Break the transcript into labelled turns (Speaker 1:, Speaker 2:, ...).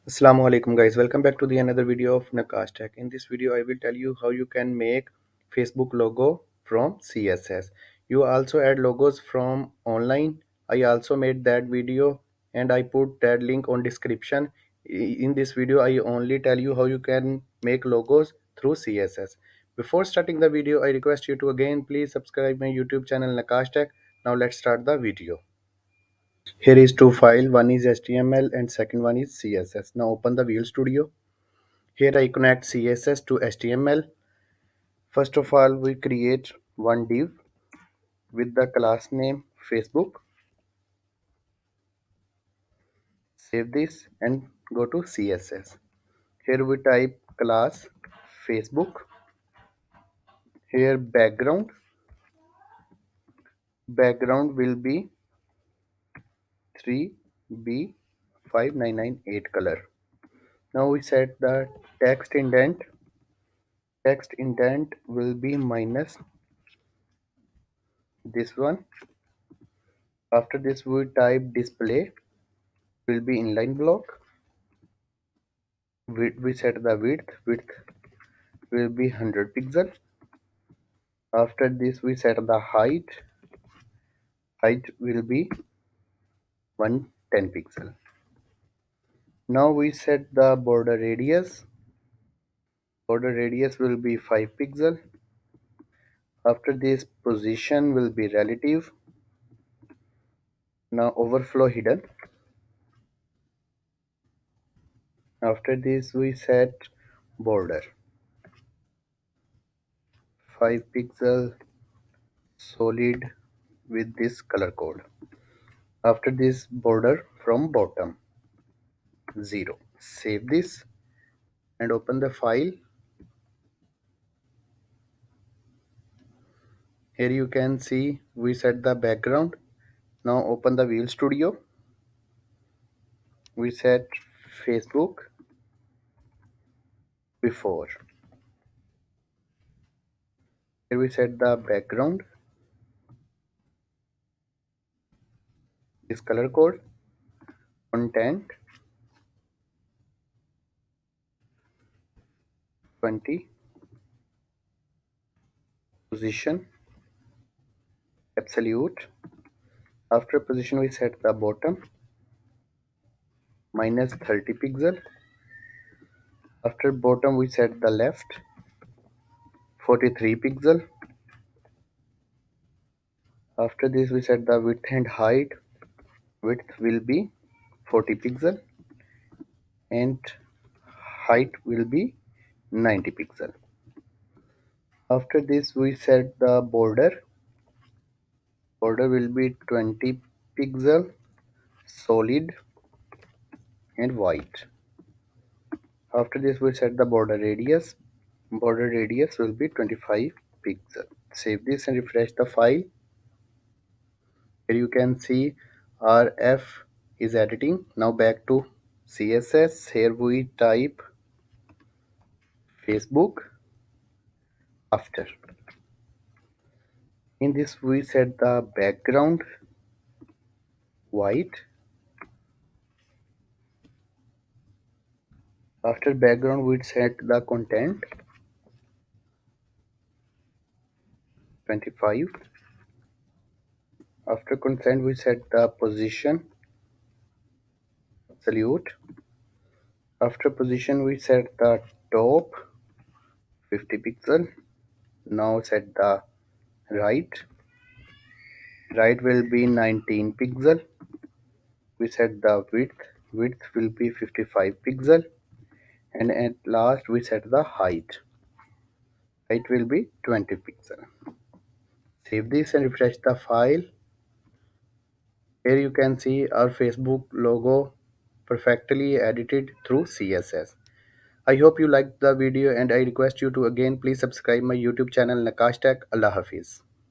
Speaker 1: Assalamu alaikum guys, welcome back to the another video of Naqqash Tech. In this video I will tell you how you can make Facebook logo from CSS. You also add logos from online. I also made that video and I put that link on description. In this video I only tell you how you can make logos through CSS. Before starting the video I request you to again please subscribe my YouTube channel Naqqash Tech. Now let's start the video. Here is two file, one is HTML and second one is CSS. Now open the Visual Studio. Here I connect CSS to HTML. First of all, we create one div with the class name Facebook. Save this and go to CSS. Here we type class Facebook. Here background will be 3B5998 color. Now we set the text indent. Text indent will be minus this one. After this we type display will be inline block. We set the width will be 100 pixel. After this we set the height will be 110 pixel. Now we set the border radius will be 5 pixel. After this position will be relative. Now overflow hidden. After this we set border 5 pixel solid with this color code. After this border from bottom 0. Save this and open the file. Here you can see we set the background. Now open the Visual Studio. We set Facebook before. Here we set the background. This color code, content 20, position absolute. After position we set the bottom minus 30 pixel. After bottom we set the left 43 pixel. After this we set the width and height. Width will be 40 pixel and height will be 90 pixel. After this we set the border will be 20 pixel solid and white. After this we set the border radius will be 25 pixel. Save this and refresh the file. Here you can see RF is editing. Now back to CSS. Here we type Facebook after. In this we set the background white. After background we set the content 25. After content we set the position absolute. After position we set the top 50 pixel. Now set the right will be 19 pixel. We set the width will be 55 pixel, and at last we set the height will be 20 pixel. Save this and refresh the file. Here you can see our Facebook logo perfectly edited through CSS. I hope you liked the video and I request you to again please subscribe my YouTube channel Naqqash Tech. Allah Hafiz.